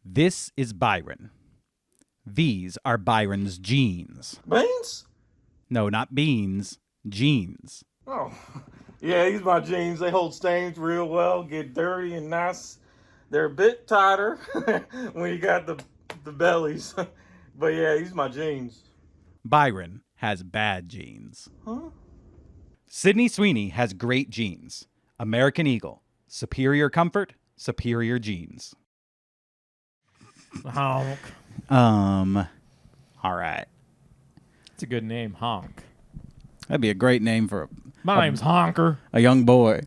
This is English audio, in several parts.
This is Byron. These are Byron's jeans. Beans? No, not beans. Jeans. Oh, yeah, these my jeans. They hold stains real well, get dirty and nice. They're a bit tighter when you got the bellies. But yeah, these my jeans. Byron has bad jeans. Huh? Sydney Sweeney has great jeans. American Eagle. Superior comfort, superior jeans. Honk. All right. It's a good name, Honk. That'd be a great name for My name's Honker. a young boy.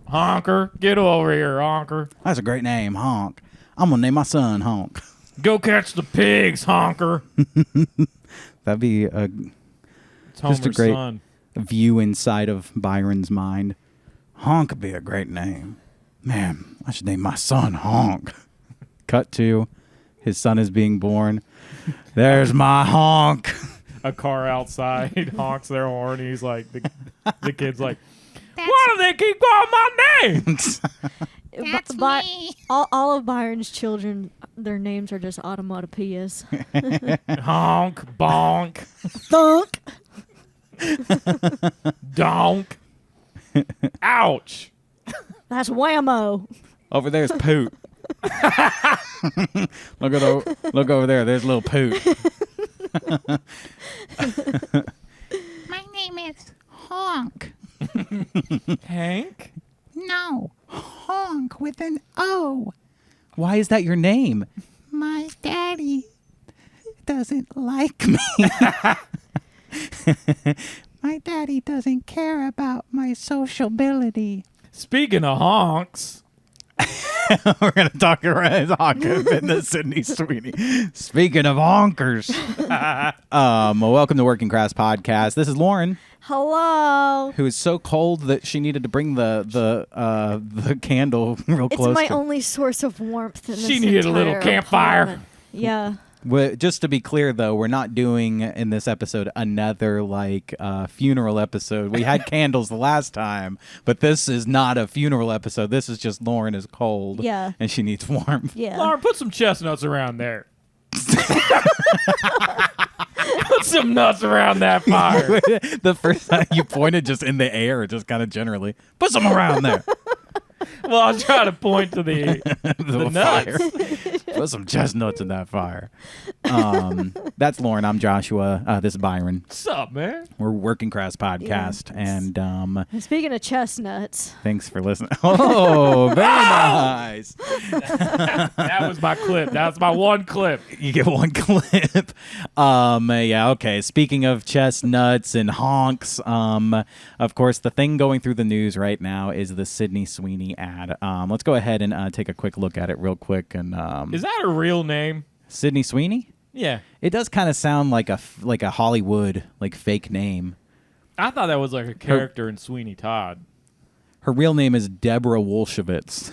Honker, get over here, Honker. That's a great name, Honk. I'm gonna name my son Honk. Go catch the pigs, Honker. That'd be It's just a Homer's great son. view inside of Byron's mind. Honk would be a great name. Man, I should name my son Honk. Cut to, his son is being born. There's my Honk. A car outside honks their horn. He's like, the kid's like, why do they keep calling my name? That's me. All of Byron's children, their names are just automatopoeias. Honk, bonk, Thunk. donk. Ouch. That's whammo. Over there's Poot. Look over there. There's little Poot. My name is Honk. Hank? No, Honk with an O. Why is that your name? My daddy doesn't like me. My daddy doesn't care about my sociability. Speaking of honks, We're going to talk around honk in the Sydney Sweeney. Speaking of honkers. Welcome to Working Crass Podcast. This is Lauren, Hello. who is so cold that she needed to bring the candle real It's close. my only source of warmth in this She needed a little entire campfire. apartment. Yeah. Just to be clear, though, we're not doing in this episode another funeral episode. We had candles the last time, but this is not a funeral episode. This is just Lauren is cold, Yeah. and she needs warmth. Yeah. Lauren, put some chestnuts around there. Put some nuts around that fire. The first time you pointed just in the air, just kind of generally, put some around there. Well, I was trying to point to the nuts. Fire. Put some chestnuts in that fire. That's Lauren. I'm Joshua. This is Byron. What's up, man? We're Working Crass Podcast, and And speaking of chestnuts, thanks for listening. Oh, very nice. That was my clip. That's my one clip. You get one clip. Yeah, okay. Speaking of chestnuts and honks, of course, the thing going through the news right now is the Sydney Sweeney ad. Let's go ahead and take a quick look at it real quick. And Is that a real name? Sydney Sweeney? Yeah. It does kind of sound like a Hollywood fake name. I thought that was like a character in Sweeney Todd. Her real name is Deborah Wolshevitz.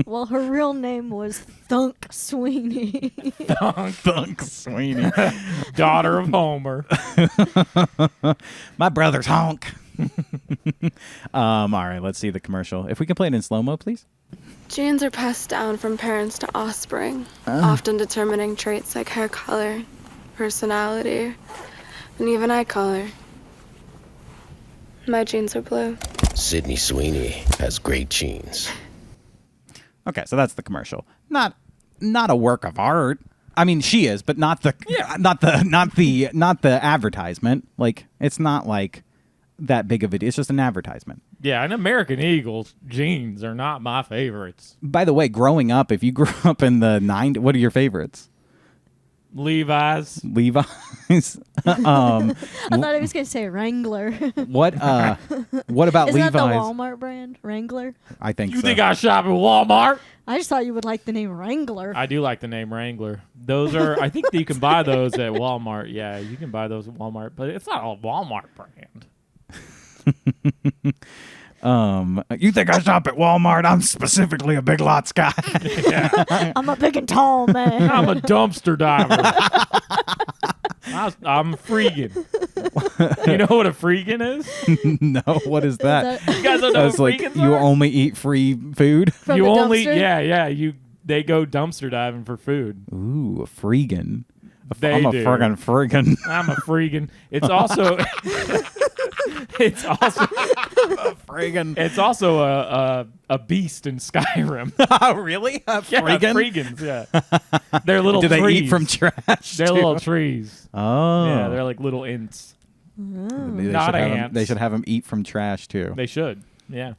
well, her real name was Thunk Sweeney. Thunk Sweeney. Daughter of Homer. My brother's honk. All right, let's see the commercial. If we can play it in slow-mo, please. Genes are passed down from parents to offspring, often determining traits like hair color, personality, and even eye color. My genes are blue. Sydney Sweeney has great genes. Okay, so that's the commercial. Not a work of art. I mean, she is, but not the advertisement. Like, it's not like that big of a deal. It's just an advertisement. Yeah, and American Eagles jeans are not my favorites. By the way, growing up, if you grew up in the 90s, what are your favorites? Levi's. Levi's. I thought he was going to say Wrangler. What about Is Levi's? that the Walmart brand, Wrangler? I think You so. think I shop at Walmart? I just thought you would like the name Wrangler. I do like the name Wrangler. Those are, I think that you can buy those at Walmart. Yeah, you can buy those at Walmart, but it's not a Walmart brand. You think I shop at Walmart? I'm specifically a Big Lots guy. I'm a big and tall man. I'm a dumpster diver. I'm a freegan. You know what a freegan is? No, what is that? You guys don't know It's what like freegans you are? only eat free food. From You the only, dumpster? yeah, you they go dumpster diving for food. Ooh, a freegan. They I'm a do. friggin' freegan. I'm a freegan. It's also it's also Freegan. it's also a beast in Skyrim. Oh, really? A Yeah, freegan? freegans, yeah. They're little Do they trees. eat from trash? They're too? little trees. Oh. Yeah, they're like little ints. Maybe Not should have ants. they should have them eat from trash too. They should. Yeah.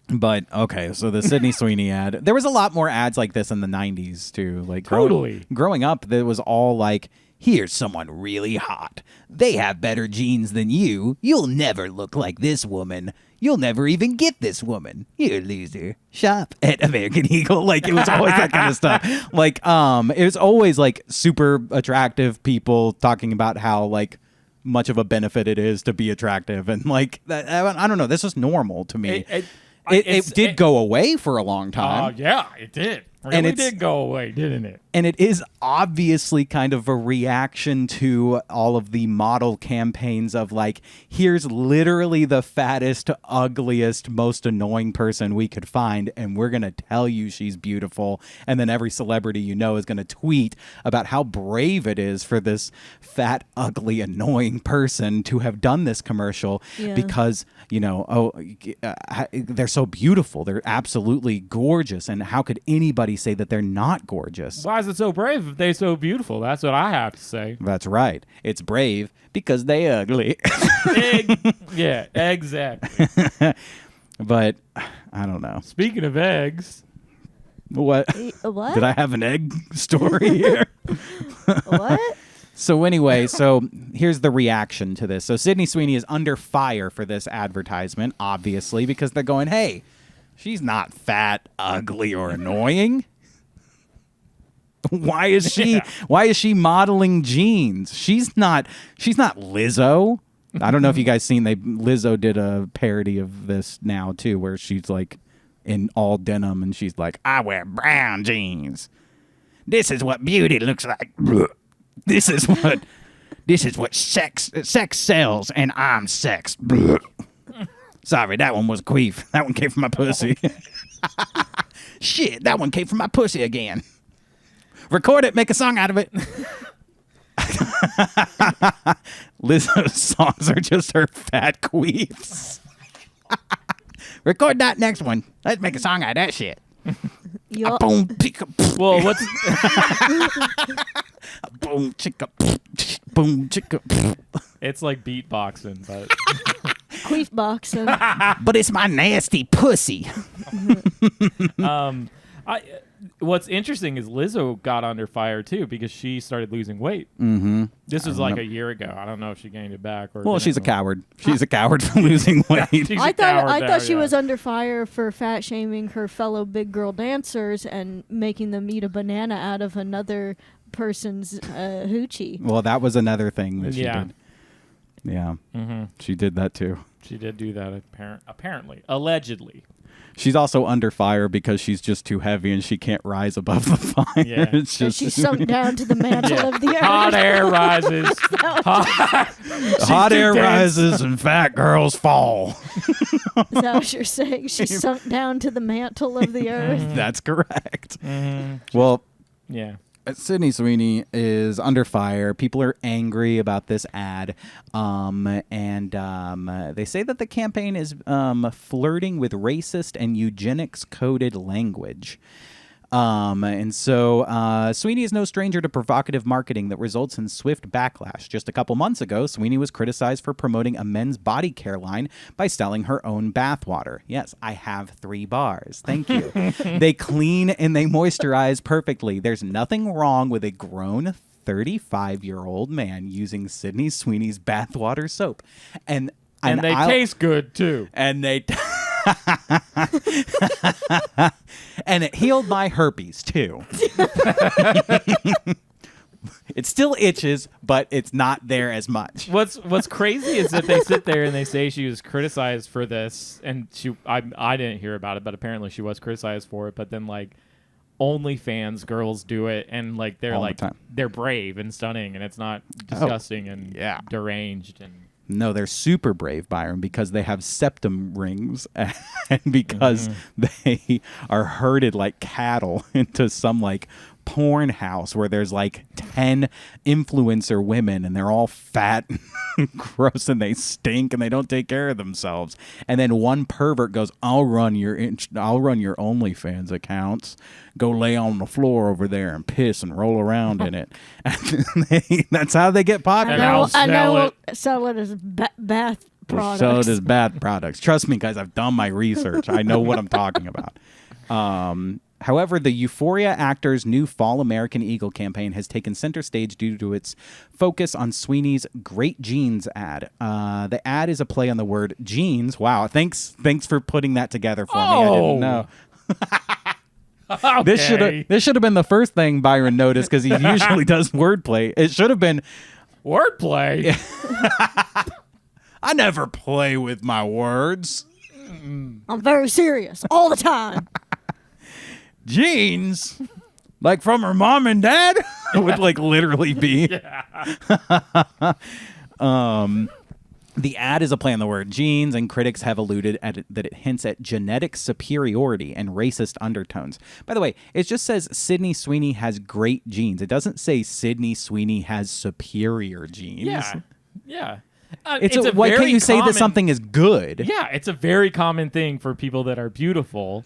But okay, so the Sydney Sweeney ad. There was a lot more ads like this in the 90s too. Like Totally. growing up, there was all like, here's someone really hot. They have better genes than you. You'll never look like this woman. You'll never even get this woman. You loser. Shop at American Eagle. Like, it was always that kind of stuff. Like, it was always like super attractive people talking about how like much of a benefit it is to be attractive, and like that, I don't know. This was normal to me. It did go away for a long time. Yeah, it did. Really And it's- did go away, didn't it? And it is obviously kind of a reaction to all of the model campaigns of like, here's literally the fattest, ugliest, most annoying person we could find, and we're going to tell you she's beautiful. And then every celebrity you know is going to tweet about how brave it is for this fat, ugly, annoying person to have done this commercial because, you know, they're so beautiful. They're absolutely gorgeous. And how could anybody say that they're not gorgeous? Why is it so brave if they're so beautiful? That's what I have to say. That's right. It's brave because they ugly. Yeah, exactly. But I don't know. Speaking of eggs, What? What? Did I have an egg story here? What? So anyway, here's the reaction to this. So Sydney Sweeney is under fire for this advertisement, obviously, because they're going, hey, she's not fat, ugly, or annoying. Why is she modeling jeans? She's not Lizzo. I don't know if you guys seen Lizzo did a parody of this now too, where she's like in all denim and she's like, I wear brown jeans. This is what beauty looks like. This is what sex sells, and I'm sex. Sorry, that one was queef. That one came from my pussy. Shit, that one came from my pussy again. Record it, make a song out of it. Lizzo's songs are just her fat queefs. Record that next one. Let's make a song out of that shit. Yo- Boom, picka, well, what's boom, chicka, boom, chicka. it's like beatboxing, but Queef boxing. But it's my nasty pussy. what's interesting is Lizzo got under fire too because she started losing weight. Mm-hmm. This was like a year ago. I don't know if she gained it back or. Well, she's a didn't. coward. She's a coward for losing weight. She's a I coward now, thought she yeah. was under fire for fat shaming her fellow big girl dancers and making them eat a banana out of another person's hoochie. Well, that was another thing that she Yeah. did. Yeah, Mm-hmm. she did that too. She did do that apparently, allegedly. She's also under fire because she's just too heavy and she can't rise above the fire. Yeah. It's And just she's sunk down to the mantle Yeah. of the earth. Hot air rises. hot air rises and fat girls fall. Is that what you're saying? She's sunk down to the mantle of the earth. That's correct. Mm-hmm. Well, Yeah. Sydney Sweeney is under fire. People are angry about this ad. And they say that the campaign is flirting with racist and eugenics-coded language. And so Sweeney is no stranger to provocative marketing that results in swift backlash. Just a couple months ago, Sweeney was criticized for promoting a men's body care line by selling her own bathwater. Yes, I have 3 bars. Thank you. They clean and they moisturize perfectly. There's nothing wrong with a grown 35-year-old man using Sydney Sweeney's bathwater soap. And they taste good too. And they and it healed my herpes too. It still itches, but it's not there as much. What's crazy is that they sit there and they say she was criticized for this, and I didn't hear about it, but apparently she was criticized for it. But then like OnlyFans girls do it, and like they're All the like time. they're brave and stunning, and it's not disgusting and yeah. deranged and No, they're super brave, Byron, because they have septum rings and because they are herded like cattle into some like porn house where there's like 10 influencer women and they're all fat and gross and they stink and they don't take care of themselves. And then one pervert goes, I'll run your OnlyFans accounts. Go lay on the floor over there and piss and roll around in it. And that's how they get popular. I know sell it as bath products. Sell it as bath products. Trust me, guys, I've done my research. I know what I'm talking about. However, the Euphoria actor's new Fall American Eagle campaign has taken center stage due to its focus on Sweeney's Great Jeans ad. The ad is a play on the word jeans. Wow, thanks for putting that together for me. I didn't know. Okay. This should have been the first thing Byron noticed because he usually does wordplay. It should have been wordplay. I never play with my words. I'm very serious all the time. Jeans, like from her mom and dad, it would like literally be. The ad is a play on the word jeans, and critics have alluded that it hints at genetic superiority and racist undertones. By the way, it just says Sydney Sweeney has great genes. It doesn't say Sydney Sweeney has superior genes. Yeah. Why can't you say that something is good? Yeah, it's a very common thing for people that are beautiful.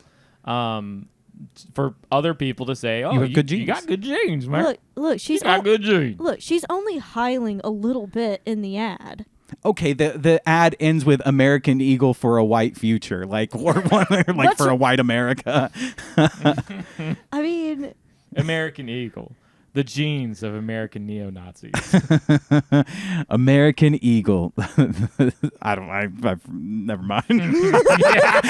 For other people to say, "Oh, you have good genes. You got good genes, man." Look, she's got good genes. Look, she's only hiling a little bit in the ad. Okay, the ad ends with American Eagle for a white future, like for a white America. I mean, American Eagle, the genes of American neo-Nazis. American Eagle. I've never mind. Yeah,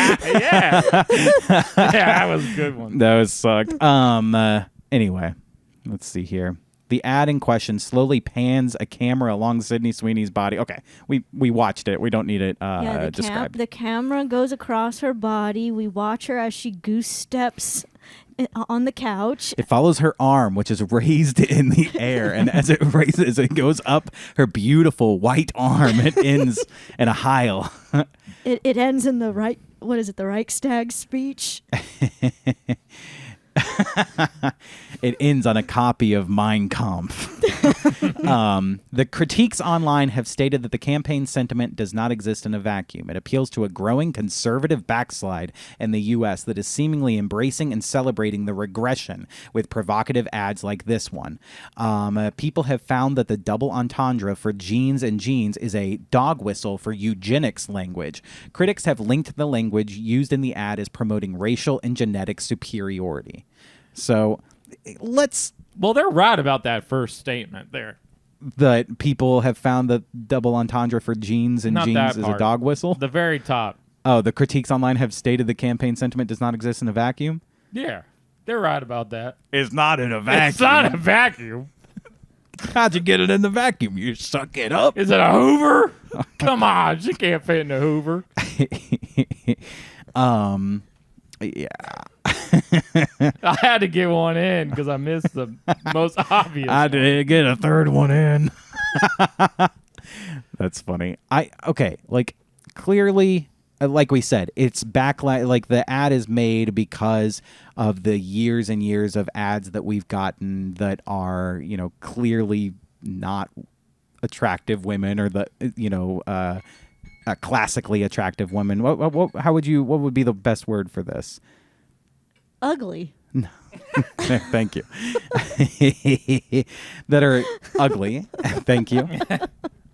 that was a good one. That was sucked. Anyway, let's see here. The ad in question slowly pans a camera along Sydney Sweeney's body. Okay, we watched it. We don't need it described. The camera goes across her body. We watch her as she goose steps on the couch. It follows her arm, which is raised in the air, and as it raises, it goes up her beautiful white arm. It ends in a Heil. It ends in the Reichstag speech. It ends on a copy of Mein Kampf. The critiques online have stated that the campaign sentiment does not exist in a vacuum. It appeals to a growing conservative backslide in the U.S. that is seemingly embracing and celebrating the regression with provocative ads like this one. People have found that the double entendre for jeans and jeans is a dog whistle for eugenics language. Critics have linked the language used in the ad as promoting racial and genetic superiority. So Well, they're right about that first statement there. That people have found that double entendre for jeans and Not jeans that is part. a dog whistle. The very top. Oh, the critiques online have stated the campaign sentiment does not exist in a vacuum. Yeah, they're right about that. It's not in a vacuum. It's not a vacuum. How'd you get it in the vacuum? You suck it up. Is it a Hoover? Come on, she can't fit in a Hoover. Yeah. I had to get one in because I missed the most obvious. I did get a third one in. That's funny. Clearly, like we said, it's backlash. Like the ad is made because of the years and years of ads that we've gotten that are, clearly not attractive women or classically attractive women. What would be the best word for this? Ugly. Thank you. That are ugly. Thank you.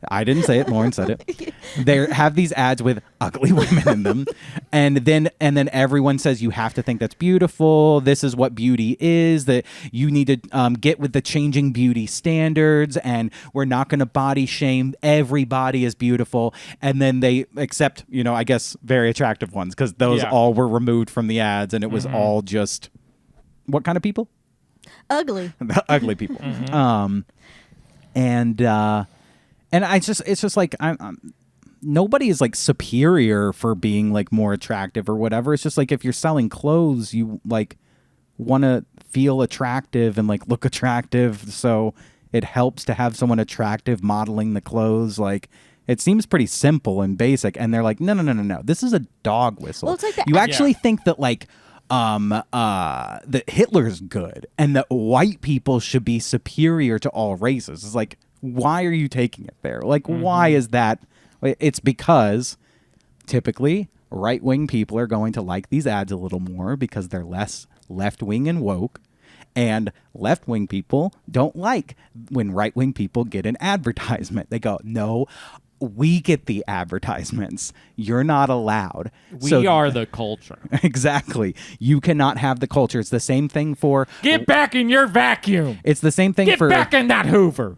I didn't say it. Lauren said it. They have these ads with ugly women in them, and then everyone says you have to think that's beautiful. This is what beauty is. That you need to get with the changing beauty standards, and we're not going to body shame. Everybody is beautiful, and then they accept, I guess, very attractive ones because those all were removed from the ads, and it was all just what kind of people? Ugly. The ugly people. And it's just like nobody is like superior for being like more attractive or whatever. It's just like if you're selling clothes, you like want to feel attractive and like look attractive. So it helps to have someone attractive modeling the clothes. Like It seems pretty simple and basic, and they're like, no. This is a dog whistle. Well, it's like you actually think that like that Hitler's good and that white people should be superior to all races. It's like, why are you taking it there? Like, why is that? It's because typically right-wing people are going to like these ads a little more because they're less left-wing and woke. And left-wing people don't like when right-wing people get an advertisement. They go, no, we get the advertisements. You're not allowed. We are the culture. Exactly. You cannot have the culture. It's the same thing for... Get back in your vacuum. It's the same thing Get for... back in that Hoover.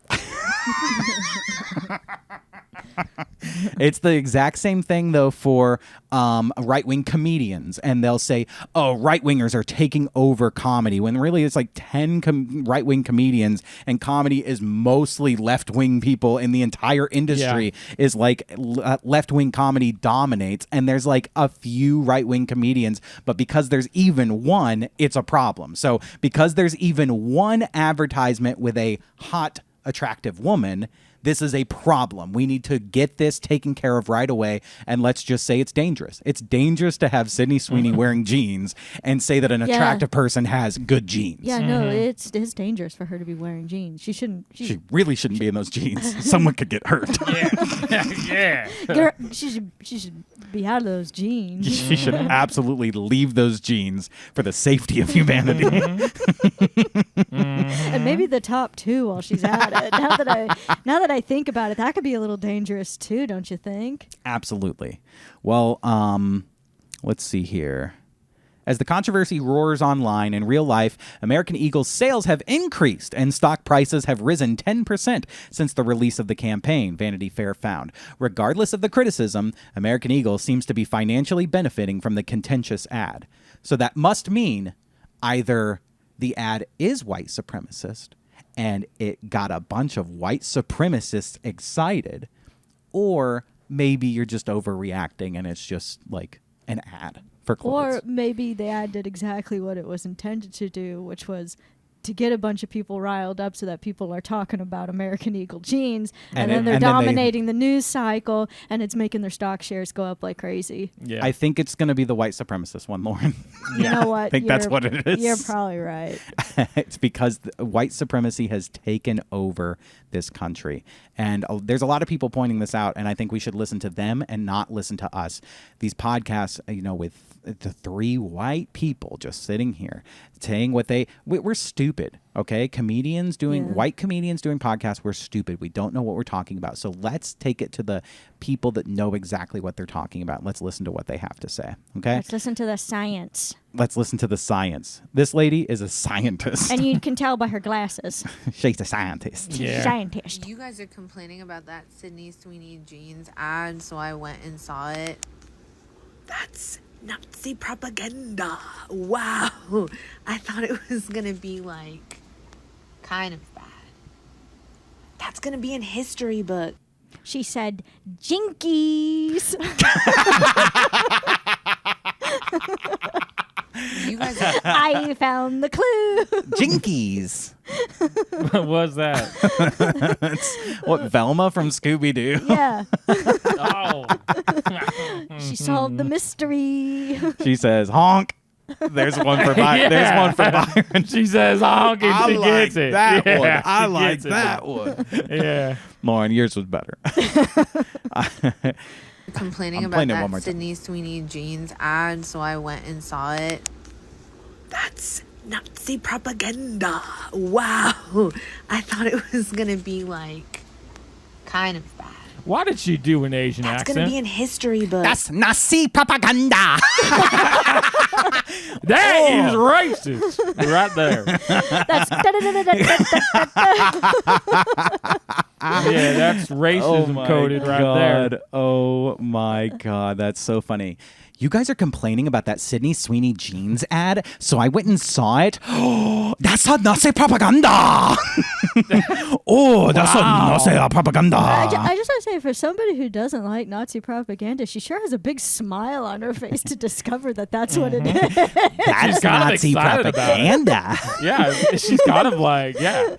It's the exact same thing, though, for right-wing comedians. And they'll say, oh, right-wingers are taking over comedy, when really it's like 10 right-wing comedians, and comedy is mostly left-wing people in the entire industry. Is like left-wing comedy dominates, and there's like a few right-wing comedians. But because there's even one, it's a problem. So because there's even one advertisement with a hot, attractive woman, this is a problem. We need to get this taken care of right away, and let's just say it's dangerous. It's dangerous to have Sydney Sweeney wearing jeans and say that an attractive person has good jeans. Yeah, no, it's dangerous for her to be wearing jeans. She shouldn't. She really shouldn't be in those jeans. Someone could get hurt. Yeah. She should be out of those jeans. She should absolutely leave those jeans for the safety of humanity. And maybe the top two while she's at it. Now that I think about it, that could be a little dangerous too, don't you think? Absolutely. Well, let's see here. As the controversy roars online, in real life, American Eagle's sales have increased and stock prices have risen 10% since the release of the campaign, Vanity Fair found. Regardless of the criticism, American Eagle seems to be financially benefiting from the contentious ad. So that must mean either the ad is white supremacist and it got a bunch of white supremacists excited, or maybe you're just overreacting and it's just like an ad for clothes. Or maybe the ad did exactly what it was intended to do, which was to get a bunch of people riled up so that people are talking about American Eagle jeans, and then they're dominating the news cycle, and it's making their stock shares go up like crazy. Yeah. I think it's going to be the white supremacist one, Lauren. You know what? I think that's what it is. You're probably right. It's because white supremacy has taken over this country. And there's a lot of people pointing this out, and I think we should listen to them and not listen to us. These podcasts, with the three white people just sitting here saying what we're stupid, okay? White comedians doing podcasts, we're stupid. We don't know what we're talking about. So let's take it to the people that know exactly what they're talking about. Let's listen to what they have to say, okay? Let's listen to the science. Let's listen to the science. This lady is a scientist. And you can tell by her glasses. She's a scientist. Yeah. Scientist. You guys are complaining about that Sydney Sweeney jeans ad, so I went and saw it. That's Nazi propaganda. Wow. I thought it was going to be like kind of bad. That's going to be in history book. She said, jinkies. You guys are I found the clue. Jinkies. What was that? What, Velma from Scooby-Doo? Yeah. Oh. She solved the mystery. She says, honk. There's one for Byron. There's one for Byron. She says, honk, and I she like gets it. that Yeah, one. I she like gets it. that one. Yeah. Lauren, yours was better. complaining I'm about playing it one more that time. Sydney Sweeney jeans ad, so I went and saw it. That's Nazi propaganda. Wow. I thought it was going to be like kind of bad. Why did she do an Asian That's accent? going to be in history book. That's Nazi propaganda. That is racist. Right there. That's Yeah, that's racism coded right there. Oh my God. That's so funny. You guys are complaining about that Sydney Sweeney jeans ad, so I went and saw it. Oh, that's a Nazi propaganda. Oh, that's a Nazi propaganda. I just want to say for somebody who doesn't like Nazi propaganda, she sure has a big smile on her face to discover that that's what it is. That's Nazi propaganda. Yeah, she's kind of like, yeah.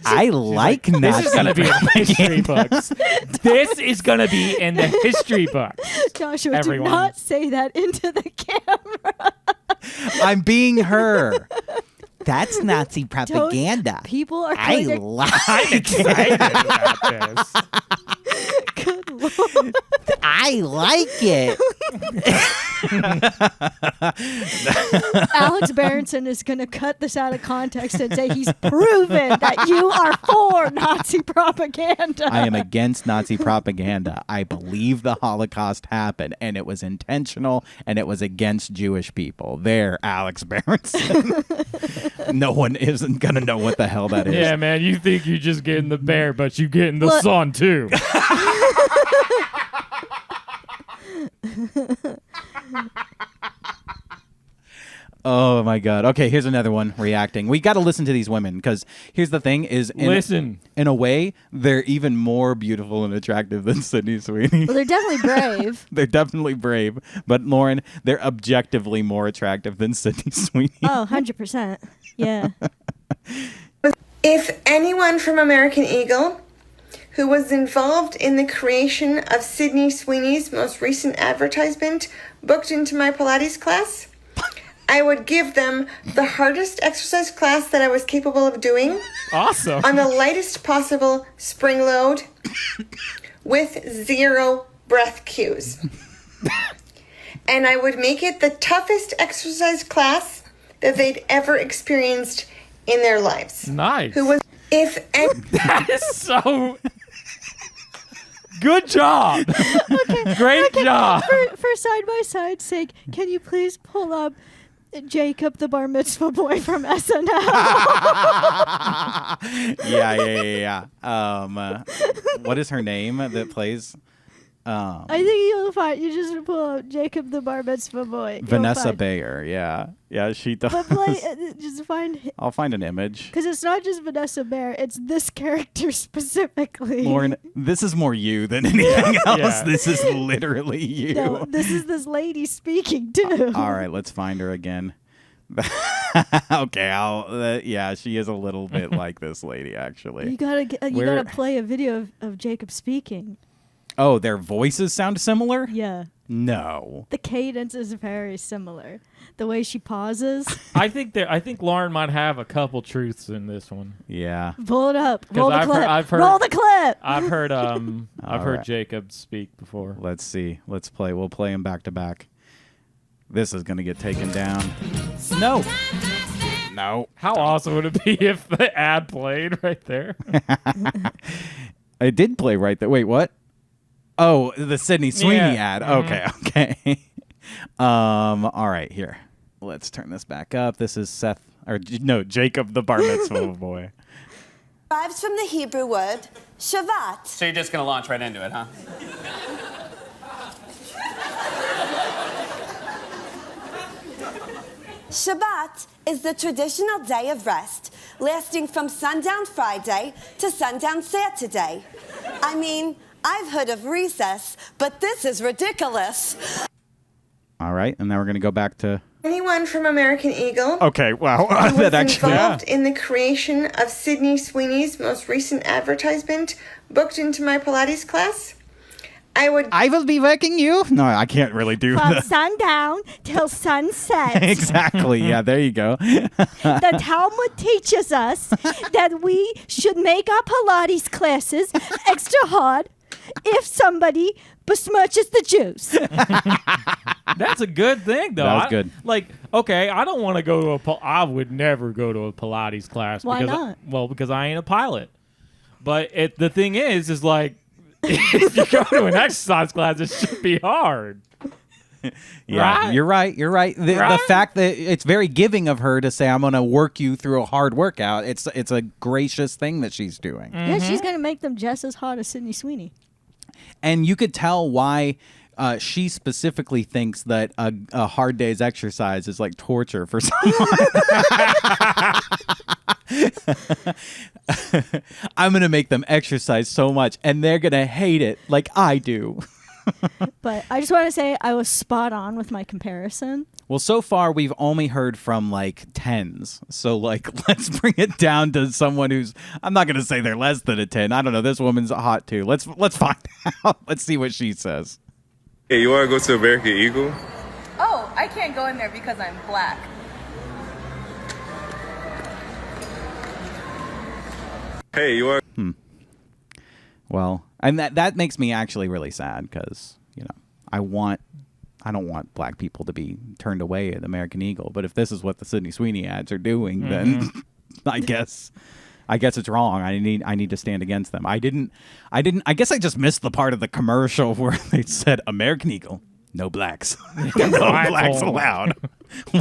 I like Nazi This is going to be in the history books. This is going to be in the history books. Joshua, Everyone. do not say that into the camera. I'm being her. That's Nazi propaganda. People are I going to... like I'm excited about this. Good Lord. I like it. Alex Berenson is going to cut this out of context and say he's proven that you are for Nazi propaganda. I am against Nazi propaganda. I believe the Holocaust happened, and it was intentional, and it was against Jewish people. There, Alex Berenson. No one isn't going to know what the hell that is. Yeah, man, you think you're just getting the bear, but you getting the Look. sun, too. Oh my God. Okay, here's another one reacting. We got to listen to these women because here's the thing: is Listen. in a way, they're even more beautiful and attractive than Sydney Sweeney. Well, they're definitely brave. They're definitely brave, but Lauren, they're objectively more attractive than Sydney Sweeney. Oh, 100%. Yeah. If anyone from American Eagle who was involved in the creation of Sydney Sweeney's most recent advertisement booked into my Pilates class, I would give them the hardest exercise class that I was capable of doing Awesome. on the lightest possible spring load with 0 breath cues. And I would make it the toughest exercise class that they'd ever experienced in their lives. Nice. Who was, if any, That is so... Good job. Great job. For side-by-side sake, can you please pull up Jacob the bar mitzvah boy from SNL? Yeah. What is her name that plays? I think you'll find, you just pull up Jacob the bar mitzvah boy. Vanessa Bayer. Yeah, she does. But play, just find... I'll find an image. Because it's not just Vanessa Bayer, it's this character specifically. Lauren, this is more you than anything else. Yeah. This is literally you. No, this is this lady speaking too. All right, let's find her again. Okay, yeah, she is a little bit like this lady, actually. You gotta Where- gotta play a video of Jacob speaking. Oh, their voices sound similar? Yeah. No. The cadence is very similar. The way she pauses. I think Lauren might have a couple truths in this one. Yeah. Pull it up. Roll the I've clip. heard- I've heard- Roll the clip. I've heard I've heard right. Jacob speak before. Let's see. Let's play. We'll play them back to back. This is going to get taken down. No. No. How awesome would it be if the ad played right there? It did play right there. Wait, what? Oh, the Sydney Sweeney Yeah. ad. Okay. All right, here. Let's turn this back up. This is Jacob the bar mitzvah boy. Derives from the Hebrew word Shabbat. So you're just going to launch right into it, huh? Shabbat is the traditional day of rest, lasting from sundown Friday to sundown Saturday. I mean, I've heard of recess, but this is ridiculous. All right, and now we're going to go back to... anyone from American Eagle Okay, wow. who was That actually... involved in the creation of Sydney Sweeney's most recent advertisement booked into my Pilates class, I will be working you. No, I can't really do From that. sundown till sunset. Exactly. Yeah, there you go. The Talmud teaches us that we should make our Pilates classes extra hard if somebody besmirches the Jews. That's a good thing, though. That was good. Okay, I don't want to go to I would never go to a Pilates class. Why because not? Because I ain't a pilot. But the thing is like, if you go to an exercise class, it should be hard. Yeah, Right? you're right. The Right? fact that it's very giving of her to say, I'm going to work you through a hard workout. It's a gracious thing that she's doing. Yeah, she's going to make them just as hot as Sydney Sweeney. And you could tell why she specifically thinks that a hard day's exercise is like torture for someone. I'm going to make them exercise so much, and they're going to hate it like I do. But I just want to say I was spot on with my comparison. Well, so far we've only heard from like tens. So like, let's bring it down to someone who's, I'm not going to say they're less than a 10. I don't know. This woman's hot too. Let's find out. Let's see what she says. Hey, you want to go to American Eagle? Oh, I can't go in there because I'm black. Hey, you want... Well, and that makes me actually really sad because, you know, I don't want black people to be turned away at American Eagle. But if this is what the Sydney Sweeney ads are doing, then I guess it's wrong. I need to stand against them. I guess I just missed the part of the commercial where they said American Eagle, no blacks. No blacks allowed.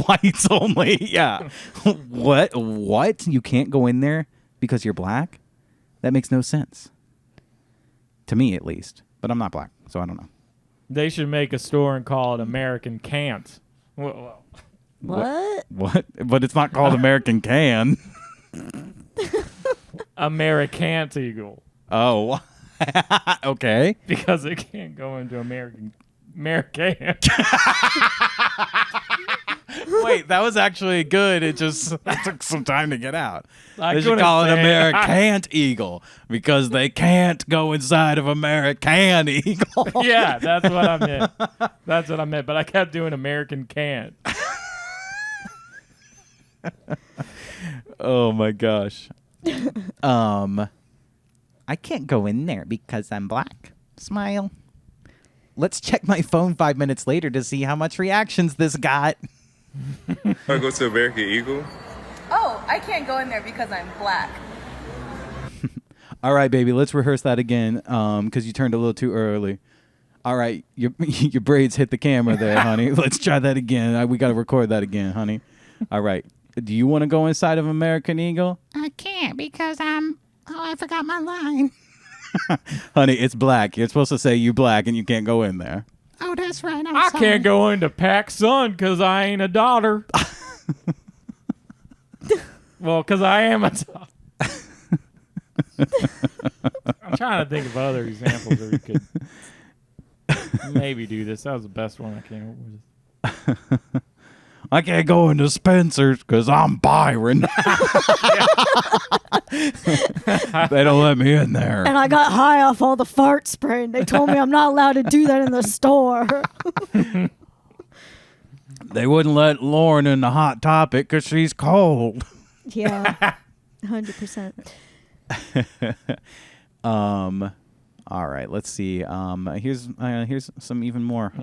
Whites only. Yeah. What? You can't go in there because you're black? That makes no sense. To me, at least. But I'm not black, so I don't know. They should make a store and call it American Can't. What? What? But it's not called American Can. American Eagle. Oh. Okay. Because it can't go into American. Wait, that was actually good. It took some time to get out. They should couldn't call it say it. American Eagle because they can't go inside of American Eagle. Yeah, that's what I meant. That's what I meant. But I kept doing American Can't. Oh my gosh. I can't go in there because I'm black. Smile. Let's check my phone 5 minutes later to see how much reactions this got. Want to go to American Eagle? Oh, I can't go in there because I'm black. All right, baby, let's rehearse that again because you turned a little too early. All right, your braids hit the camera there, honey. Let's try that again. We got to record that again, honey. All right. Do you want to go inside of American Eagle? I can't because I forgot my line. Honey, it's black. You're supposed to say you black and you can't go in there. Oh, that's right. I can't go into Pac Sun because I ain't a daughter. Well, because I am a daughter. I'm trying to think of other examples where you could maybe do this. That was the best one I came up with. I can't go into Spencer's because I'm Byron. They don't let me in there. And I got high off all the fart spray, and they told me I'm not allowed to do that in the store. They wouldn't let Lauren in the Hot Topic because she's cold. Yeah, 100%. All right, let's see. Here's some even more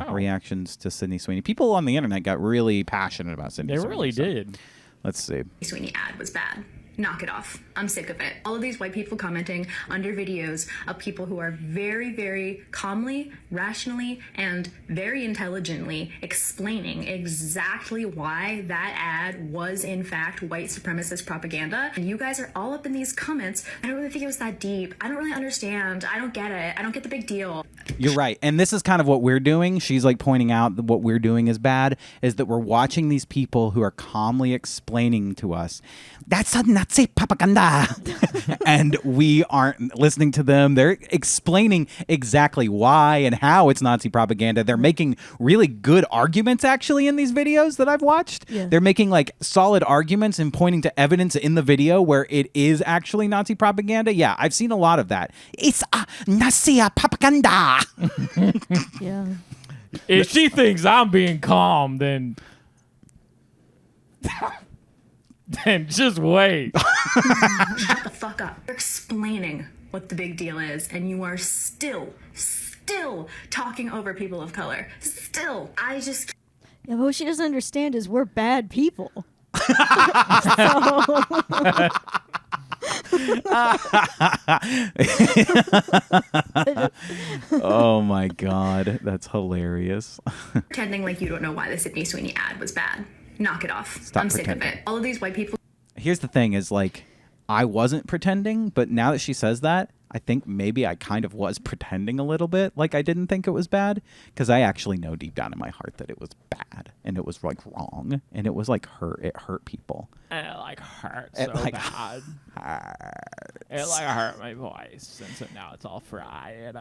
reactions to Sydney Sweeney. People on the internet got really passionate about Sydney Sweeney. They really did. Let's see. Sweeney ad was bad. Knock it off. I'm sick of it. All of these white people commenting under videos of people who are very, very calmly, rationally, and very intelligently explaining exactly why that ad was in fact white supremacist propaganda. And you guys are all up in these comments. I don't really think it was that deep. I don't really understand. I don't get it. I don't get the big deal. You're right. And this is kind of what we're doing. She's like pointing out that what we're doing is bad, is that we're watching these people who are calmly explaining to us, that's a Nazi propaganda. And we aren't listening to them. They're explaining exactly why and how it's Nazi propaganda. They're making really good arguments actually in these videos that I've watched. Yeah. They're making like solid arguments and pointing to evidence in the video where it is actually Nazi propaganda. Yeah, I've seen a lot of that. It's a Nazi propaganda. Yeah. If she thinks I'm being calm, then just wait. Shut the fuck up. You're explaining what the big deal is, and you are still talking over people of color. Still. I just... Yeah, but what she doesn't understand is we're bad people. Oh my God, that's hilarious. pretending like you don't know why the Sydney Sweeney ad was bad. Knock it off. Stop I'm sick of pretending. it. All of these white people... Here's the thing is like, I wasn't pretending, but now that she says that, I think maybe I kind of was pretending a little bit like I didn't think it was bad, because I actually know deep down in my heart that it was bad and it was like wrong and it was like it hurt people. And it like hurt It, so like, bad. It like hurt my voice, and so now it's all fried.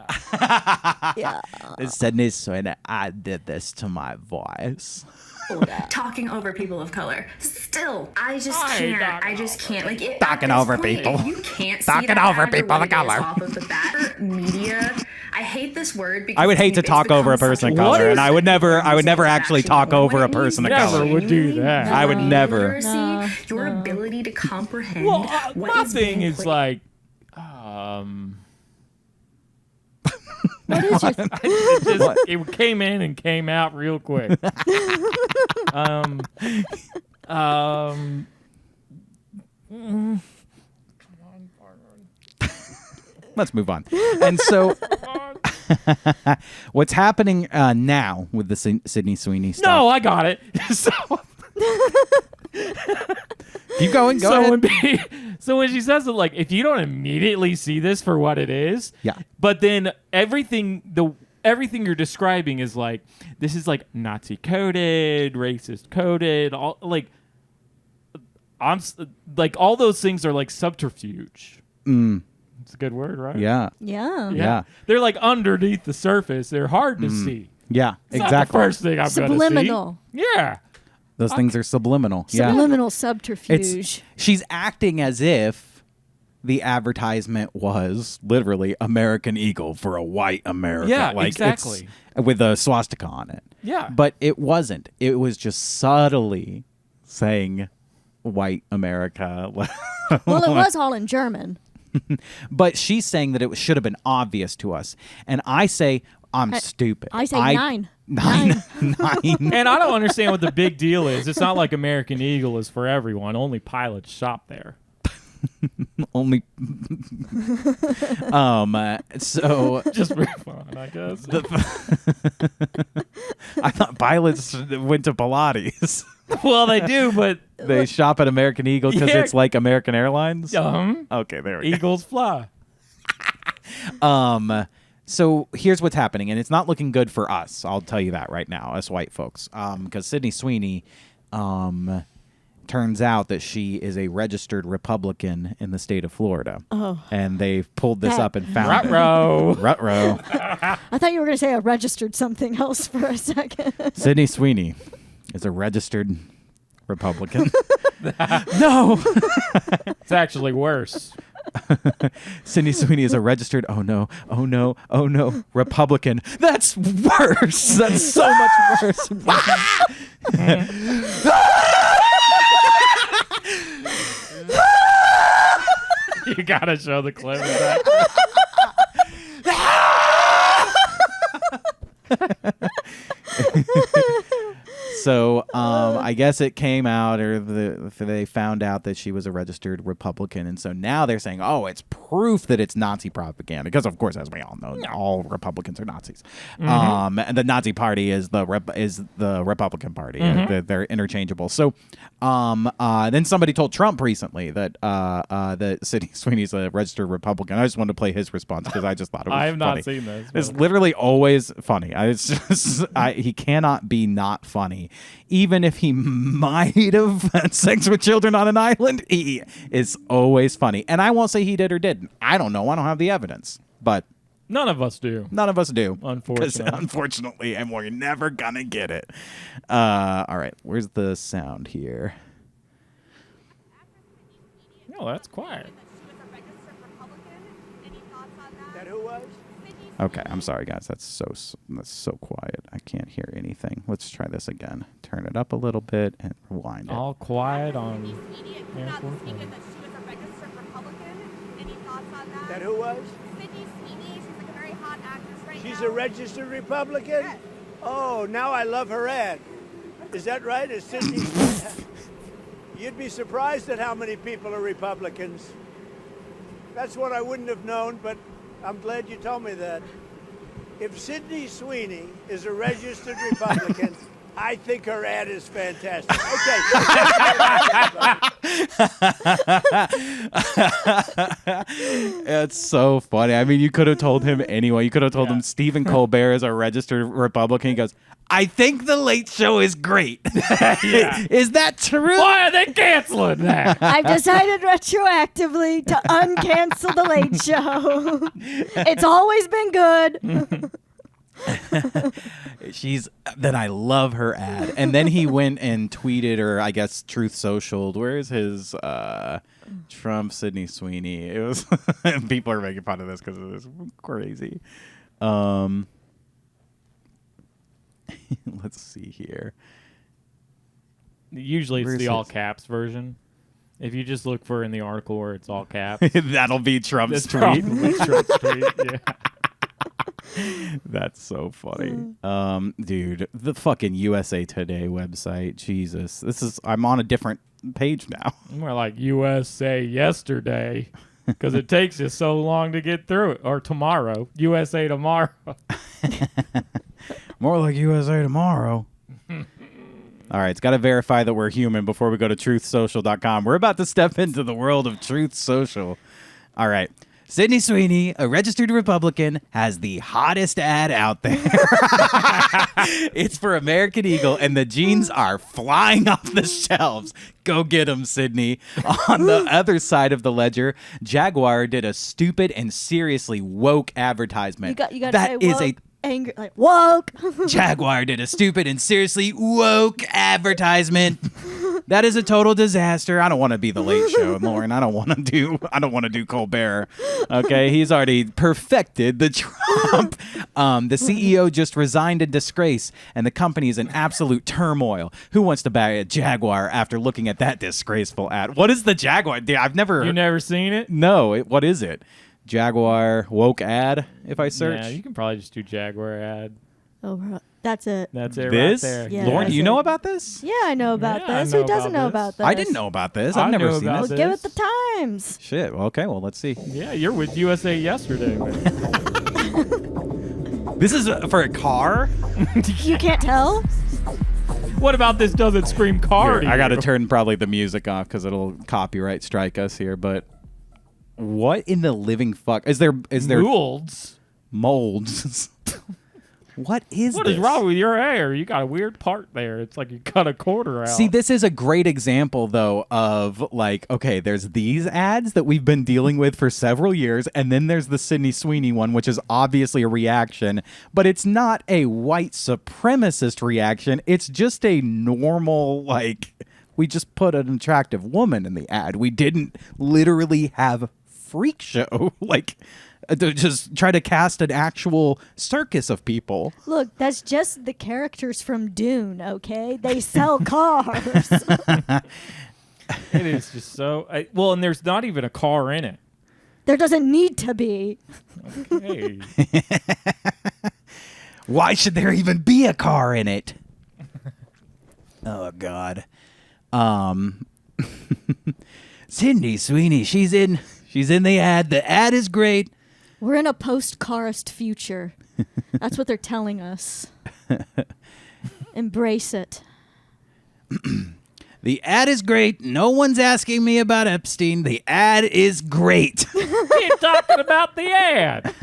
Yeah. Sydney Sweeney, I did this to my voice. Talking over people of color. Still, I just can't. I just can't. Like it, Talking at this over point, people. If you can't see Talking that over ad or people what of it is color. off of the bat media. I hate this word because I would hate to it's talk over a become person of such color, a and I would never actually talk over a person of color. Never would do that. I would never. Literacy, your ability to comprehend. Well, what my is thing being is played. like, What is your it came in and came out real quick. Let's move on. And so, what's happening now with the Sydney Sweeney stuff? No, I got it. So, keep going. Go ahead. So when she says it, like, if you don't immediately see this for what it is, Yeah. but then everything you're describing is like, this is like Nazi coded, racist coded, all like, like all those things are like subterfuge. It's a good word, right? Yeah. Yeah. They're like underneath the surface. They're hard to see. Yeah, It's not exactly. the first thing I'm going to see. Subliminal. Yeah. Those things are subliminal. Subliminal Yeah. subterfuge. She's acting as if the advertisement was literally American Eagle for a white America. Yeah, like exactly. It's with a swastika on it. Yeah. But it wasn't. It was just subtly saying white America. Well, it was all in German. But she's saying that it should have been obvious to us. And I say, I'm stupid. I say 9. Nine. And I don't understand what the big deal is. It's not like American Eagle is for everyone. Only pilots shop there. Only. So just for fun, I guess. I thought pilots went to Pilates. Well, they do, but they shop at American Eagle because it's like American Airlines. Okay, there we go. Eagles fly. So here's what's happening, and it's not looking good for us. I'll tell you that right now, us white folks. Because Sydney Sweeney, turns out that she is a registered Republican in the state of Florida. Oh. And they've pulled this up and found Ruh-roh. Ruh-roh. I thought you were going to say I registered something else for a second. Sydney Sweeney is a registered Republican. No. It's actually worse. Sydney Sweeney is a registered, oh no, Republican. That's worse. That's so much worse. You gotta show the clip of that. So I guess it came out, or they found out that she was a registered Republican, and so now they're saying, "Oh, it's proof that it's Nazi propaganda." Because, of course, as we all know, all Republicans are Nazis, and the Nazi Party is the Republican Party. They're interchangeable. So then somebody told Trump recently that that Sydney Sweeney's a registered Republican. I just wanted to play his response because I just thought it was I have funny. not seen this. It's literally always funny. It's just he cannot be not funny. Even if he might have had sex with children on an island, he is always funny. And I won't say he did or didn't. I don't know. I don't have the evidence. But none of us do. None of us do. Unfortunately. And we're never going to get it. All right. Where's the sound here? No, that's quiet. Okay, I'm sorry, guys. That's so quiet. I can't hear anything. Let's try this again. Turn it up a little bit and rewind it. All quiet on. That who was? Sydney Sweeney. She's like a very hot actress right now. She's a registered Republican? Yes. Oh, now I love her ad. Is that right? Is Sydney? You'd be surprised at how many people are Republicans. That's what I wouldn't have known, but I'm glad you told me that. If Sydney Sweeney is a registered Republican, I think her ad is fantastic. It's so funny. I mean, you could have told him anyway. You could have told him Stephen Colbert is a registered Republican. He goes, I think The Late Show is great. Is that true? Why are they canceling that? I've decided retroactively to uncancel The Late Show. It's always been good. Then I love her ad. And then he went and tweeted, or I guess Truth Socialed. Where's his Trump Sydney Sweeney? It was people are making fun of this because it was crazy. Let's see here. Usually it's Where's the all his- caps version. If you just look for in the article where it's all caps, That'll be Trump's that's tweet. probably Trump's tweet. Yeah. That's so funny. Dude, the fucking USA Today website. Jesus. I'm on a different page now. More like USA yesterday, because it takes you so long to get through it. Or tomorrow. USA tomorrow. More like USA Tomorrow. All right, it's got to verify that we're human before we go to truthsocial.com. We're about to step into the world of Truth Social. All right. Sydney Sweeney, a registered Republican, has the hottest ad out there. It's for American Eagle, and the jeans are flying off the shelves. Go get them, Sydney. On the other side of the ledger, Jaguar did a stupid and seriously woke advertisement. You got to That say is woke, angry, like woke. Jaguar did a stupid and seriously woke advertisement. That is a total disaster. I don't want to be the Late Show, Lauren. I don't want to do Colbert. Okay, he's already perfected the Trump. The CEO just resigned in disgrace, and the company is in absolute turmoil. Who wants to buy a Jaguar after looking at that disgraceful ad? What is the Jaguar? I've never. You never seen it? No. What is it? Jaguar woke ad. If I search, Yeah, you can probably just do Jaguar ad. Oh, that's it. That's it this. right there. Yeah, Lauren, do you that's know it. about this? Yeah, I know about Yeah, I this. know Who doesn't about know this. about this? I didn't know about this. I I've never knew seen about this. Well, give it the times. Shit. Well, okay. Well, let's see. Yeah, you're with USA yesterday, man. This is for a car. You can't tell? What about this doesn't scream car? Here, I got to turn probably the music off because it'll copyright strike us here. But what in the living fuck is there? Molds? Molds. What is What this? is wrong with your hair? You got a weird part there. It's like you cut a quarter out. See, this is a great example, though, of like, okay, there's these ads that we've been dealing with for several years, and then there's the Sydney Sweeney one, which is obviously a reaction, but it's not a white supremacist reaction. It's just a normal, like, we just put an attractive woman in the ad. We didn't literally have freak show, like, to just try to cast an actual circus of people. Look, that's just the characters from Dune, okay? They sell cars. It is just so... well, and there's not even a car in it. There doesn't need to be. Okay. Why should there even be a car in it? Oh, God. Sydney Sweeney, she's in the ad. The ad is great. We're in a post-carist future. That's what they're telling us. Embrace it. The ad is great. No one's asking me about Epstein. The ad is great. Keep talking about the ad.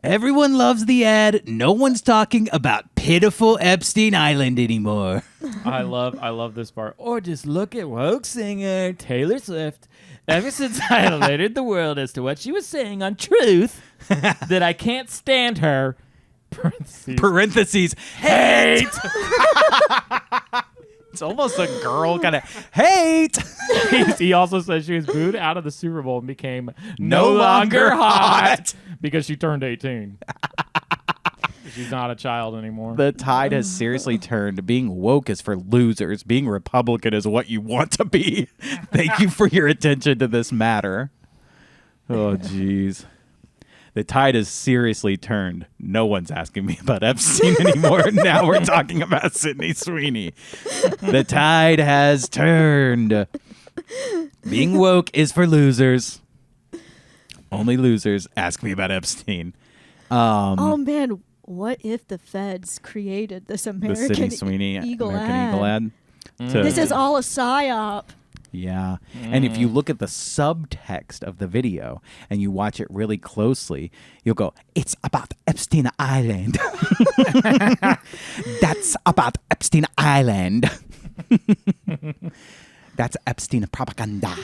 Everyone loves the ad. No one's talking about pitiful Epstein Island anymore. I love this part. Or just look at woke singer Taylor Swift. Ever since I alerted the world as to what she was saying on Truth, that I can't stand her. Parentheses. Hate. It's almost a girl kind of hate. He also says she was booed out of the Super Bowl and became no longer hot because she turned 18. She's not a child anymore. The tide has seriously turned. Being woke is for losers. Being Republican is what you want to be. Thank you for your attention to this matter. Oh, jeez. The tide has seriously turned. No one's asking me about Epstein anymore. Now we're talking about Sydney Sweeney. The tide has turned. Being woke is for losers. Only losers ask me about Epstein. Oh, man. what if the feds created this The American Sydney Sweeney Eagle American ad? Eagle ad. This is all a psyop. Yeah. And if you look at the subtext of the video and you watch it really closely, you'll go, it's about Epstein Island. That's about Epstein Island. That's Epstein propaganda.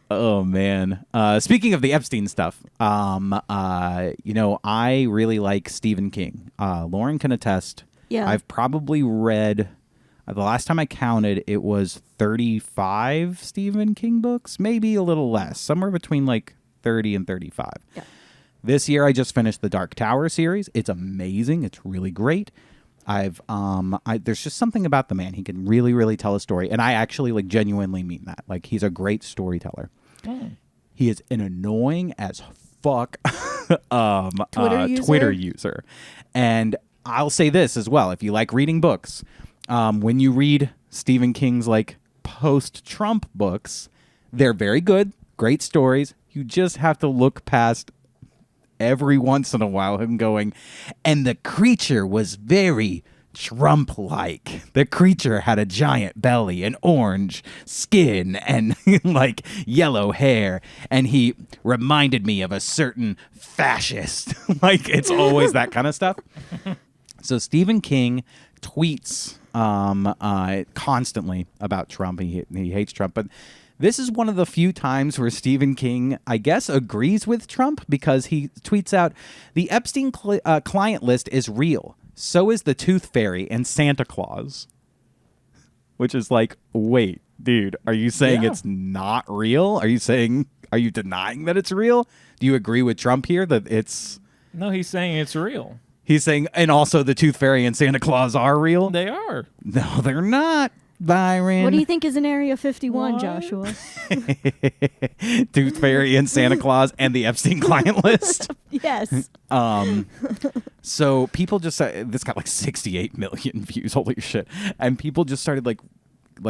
Oh, man. Speaking of the Epstein stuff, I really like Stephen King. Lauren can attest. Yeah. I've probably read... the last time I counted, it was 35 Stephen King books, maybe a little less, somewhere between like 30 and 35. Yeah. This year, I just finished the Dark Tower series. It's amazing. It's really great. There's just something about the man. He can really, really tell a story, and I actually like genuinely mean that. Like, he's a great storyteller. He is an annoying as fuck Twitter user, and I'll say this as well: if you like reading books. When you read Stephen King's like post-Trump books, they're very good, great stories. You just have to look past every once in a while him going, and the creature was very Trump-like. The creature had a giant belly and orange skin and like yellow hair, and he reminded me of a certain fascist. Like, it's always that kind of stuff. So Stephen King tweets constantly about Trump. He hates Trump, but this is one of the few times where Stephen King, I guess, agrees with Trump, because he tweets out, the Epstein client list is real. So is the Tooth Fairy and Santa Claus. Which is like, wait, dude, are you saying it's not real? Are you denying that it's real? Do you agree with Trump here that it's... No, he's saying it's real. He's saying, and also the Tooth Fairy and Santa Claus are real? They are. No, they're not, Byron. What do you think is in Area 51, Joshua? Tooth Fairy and Santa Claus and the Epstein client list? Yes. So people just this got like 68 million views. Holy shit. And people just started like,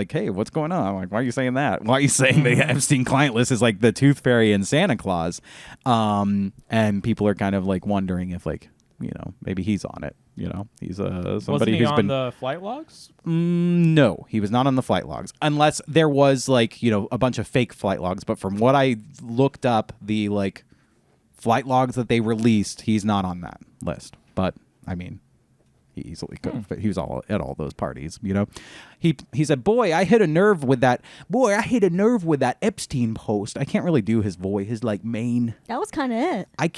hey, what's going on? I'm like, why are you saying that? Why are you saying the Epstein client list is like the Tooth Fairy and Santa Claus? And people are kind of like wondering if like, maybe he's on it. He's somebody Wasn't he who's on been the flight logs? No, he was not on the flight logs, unless there was like a bunch of fake flight logs. But from what I looked up, the like flight logs that they released, he's not on that list. But I mean, he easily could have. He was all at all those parties. He said, "Boy, I hit a nerve with that. Boy, I hit a nerve with that Epstein post." I can't really do his voice, his like main. That was kind of it. I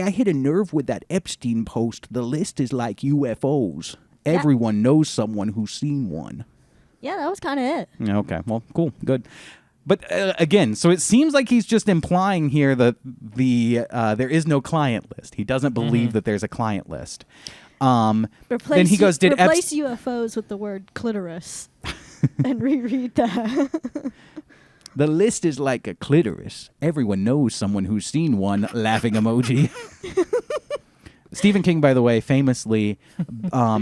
hit a nerve with that Epstein post. The list is like UFOs. Everyone knows someone who's seen one. Yeah, that was kind of it. Okay, well, cool, good. But again, so it seems like he's just implying here that there is no client list. He doesn't believe that there's a client list. Then he goes, replace UFOs with the word clitoris and reread that. The list is like a clitoris. Everyone knows someone who's seen one. Laughing emoji. Stephen King, by the way, famously,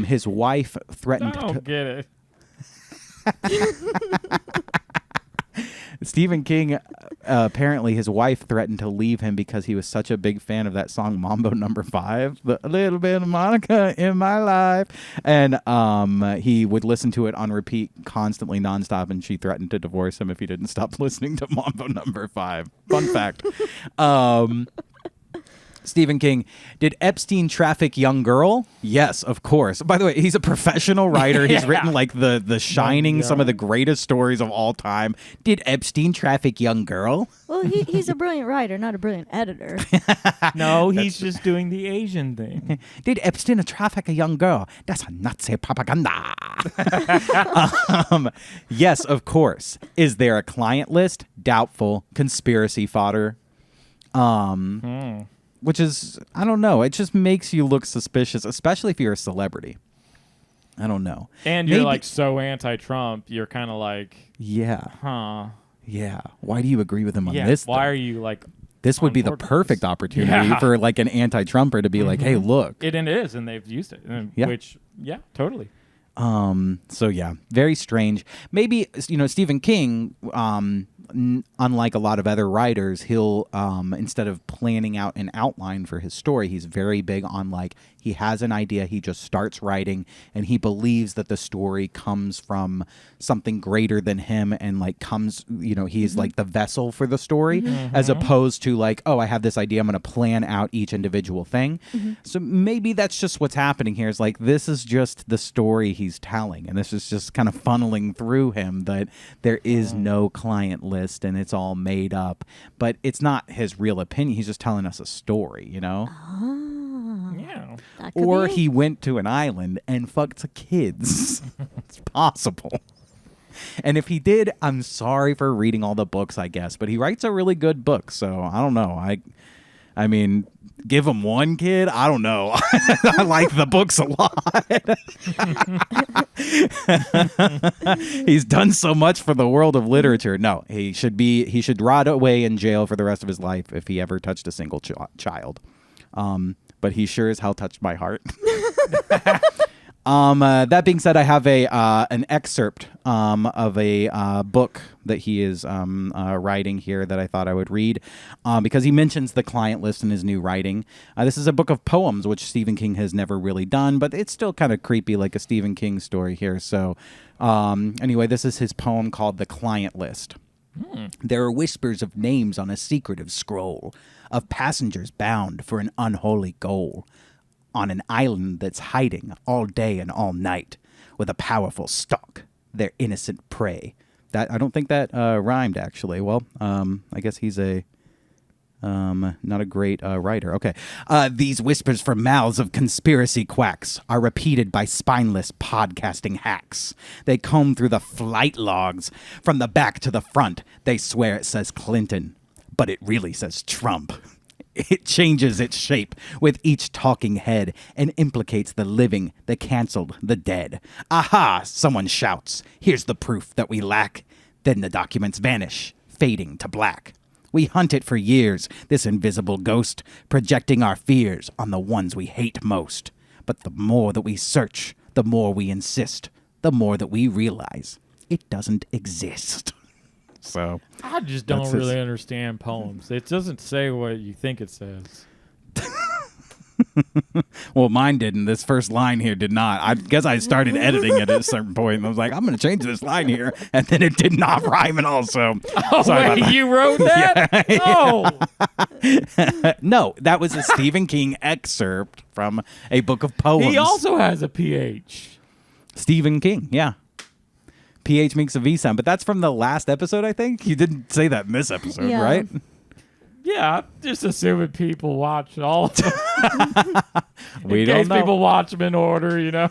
his wife threatened to... get it. Stephen King, apparently his wife threatened to leave him because he was such a big fan of that song Mambo No. 5, the a little bit of Monica in my life. And he would listen to it on repeat constantly, nonstop, and she threatened to divorce him if he didn't stop listening to Mambo No. 5. Fun fact. Stephen King, did Epstein traffic young girl? Yes, of course. By the way, he's a professional writer. He's written like The Shining, some of the greatest stories of all time. Did Epstein traffic young girl? Well, he's a brilliant writer, not a brilliant editor. No, he's just doing the Asian thing. Did Epstein traffic a young girl? That's a Nazi propaganda. Yes, of course. Is there a client list? Doubtful. Conspiracy fodder. Which is, I don't know. It just makes you look suspicious, especially if you're a celebrity. I don't know. And you're like so anti-Trump, you're kind of like, yeah. Huh. Yeah. Why do you agree with him on Yeah, this? why are you like... This would be the perfect opportunity for like an anti-Trumper to be like, hey, look. It is, and they've used it. Yeah. Which, yeah, totally. So yeah, very strange. Maybe, Stephen King, unlike a lot of other writers, he'll instead of planning out an outline for his story, he's very big on like he has an idea, he just starts writing, and he believes that the story comes from something greater than him, and like comes, he's like the vessel for the story, as opposed to like, oh, I have this idea, I'm going to plan out each individual thing. So maybe that's just what's happening here. Is like this is just the story he's telling, and this is just kind of funneling through him that there is no client list and it's all made up, but it's not his real opinion. He's just telling us a story, Yeah. Or he went to an island and fucked kids. It's possible. And if he did, I'm sorry for reading all the books, I guess, but he writes a really good book, so I don't know. I mean, give him one kid? I don't know. I like the books a lot. He's done so much for the world of literature. No, he should rot away in jail for the rest of his life if he ever touched a single child. But he sure as hell touched my heart. That being said, I have an excerpt of a book that he is writing here that I thought I would read because he mentions the client list in his new writing. This is a book of poems, which Stephen King has never really done, but it's still kind of creepy like a Stephen King story here. So anyway, this is his poem called The Client List. There are whispers of names on a secretive scroll, of passengers bound for an unholy goal, on an island that's hiding all day and all night, with a powerful stalk, their innocent prey. That I don't think that rhymed, actually. Well, I guess he's not a great writer. Okay. These whispers from mouths of conspiracy quacks are repeated by spineless podcasting hacks. They comb through the flight logs. From the back to the front, they swear it says Clinton, but it really says Trump. It changes its shape with each talking head and implicates the living, the canceled, the dead. Aha! Someone shouts. Here's the proof that we lack. Then the documents vanish, fading to black. We hunt it for years, this invisible ghost, projecting our fears on the ones we hate most. But the more that we search, the more we insist, the more that we realize it doesn't exist. So I just don't really understand poems. It doesn't say what you think it says. Well, mine didn't. This first line here did not. I guess I started editing it at a certain point, and I was like, I'm going to change this line here, and then it did not rhyme at all. So, wait, you wrote that? Yeah. Oh, no, that was a Stephen King excerpt from a book of poems. He also has a PH. Stephen King, yeah. PH makes a V sound, but that's from the last episode, I think. You didn't say that in this episode, right? Yeah, I'm just assuming people watch all of them. We in don't case know. people watch them in order,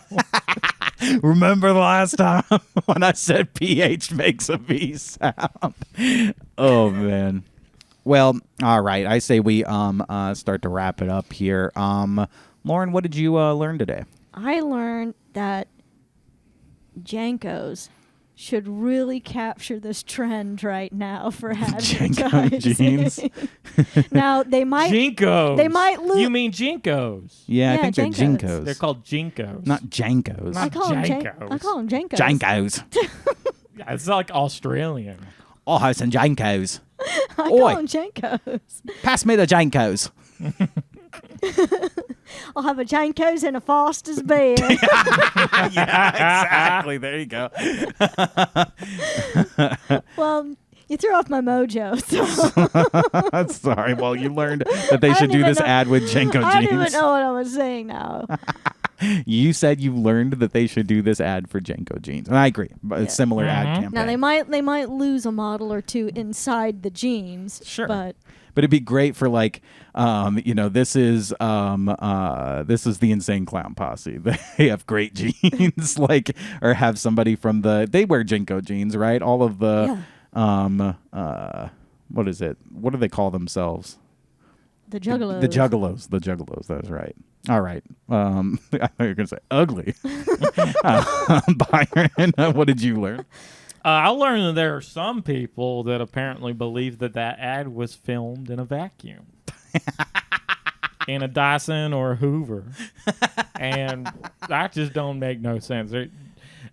Remember the last time when I said PH makes a V sound? Oh, man. Well, all right. I say we start to wrap it up here. Lauren, what did you learn today? I learned that Jankos should really capture this trend right now for advertising. Janko jeans. Now they might Jinkos. They might lose. You mean Jinkos? Yeah, I think they're Jankos. Jinkos. They're called Jinkos. Not Jankos. Not I call them Jankos. Jankos. Yeah, it's like Australian. Oh, some Jankos. I call them Jankos. Pass me the Jankos. I'll have a Jankos and a Foster's bed. Yeah, exactly. There you go. Well, you threw off my mojo. So. Sorry. Well, you learned that they should do this ad with Janko I jeans. don't even know what I was saying now. You said you learned that they should do this ad for Janko jeans, and I agree. But a similar ad campaign. Now they might lose a model or two inside the jeans. Sure. But it'd be great for like, this is the Insane Clown Posse. They have great jeans, like, or have somebody from they wear Janko jeans, right? All of the, what is it? What do they call themselves? The Juggalos. The Juggalos. That's right. All right. I thought you were gonna say ugly. Byron, what did you learn? I learned that there are some people that apparently believe that ad was filmed in a vacuum. In a Dyson or a Hoover. And that just don't make no sense.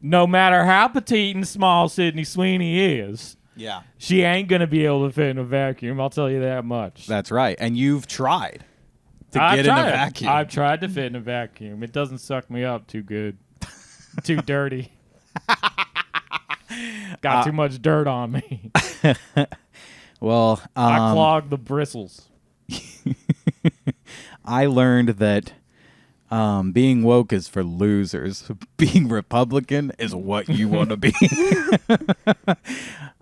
No matter how petite and small Sydney Sweeney is, Yeah. She ain't going to be able to fit in a vacuum. I'll tell you that much. That's right. And you've tried to get in a vacuum. I've tried to fit in a vacuum. It doesn't suck me up too good. Too dirty. Got too much dirt on me. Well, I clog the bristles. I learned that being woke is for losers. Being Republican is what you want to be.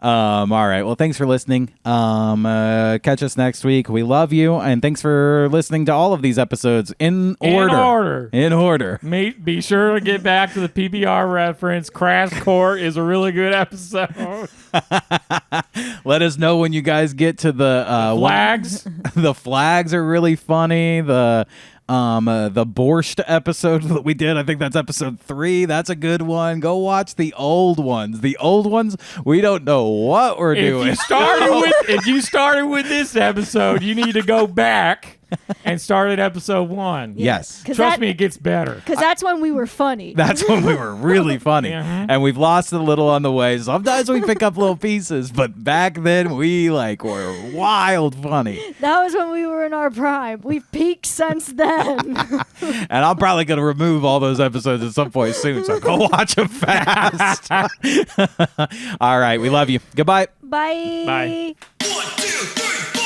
All right. Well, thanks for listening. Catch us next week. We love you, and thanks for listening to all of these episodes in order. In order. Be sure to get back to the PBR reference. Crass Court is a really good episode. Let us know when you guys get to the flags. The flags are really funny. The Borscht episode that we did, I think that's episode 3. That's a good one. Go watch the old ones. The old ones, we don't know what we're doing. If you started with this episode, you need to go back and start at episode 1. Yes. Trust me, it gets better. Because that's when we were funny. That's when we were really funny. And we've lost a little on the way. Sometimes we pick up little pieces, but back then we were wild funny. That was when we were in our prime. We've peaked since then. And I'm probably going to remove all those episodes at some point soon, so go watch them fast. All right, we love you. Goodbye. Bye. Bye. 1, 2, 3, 4.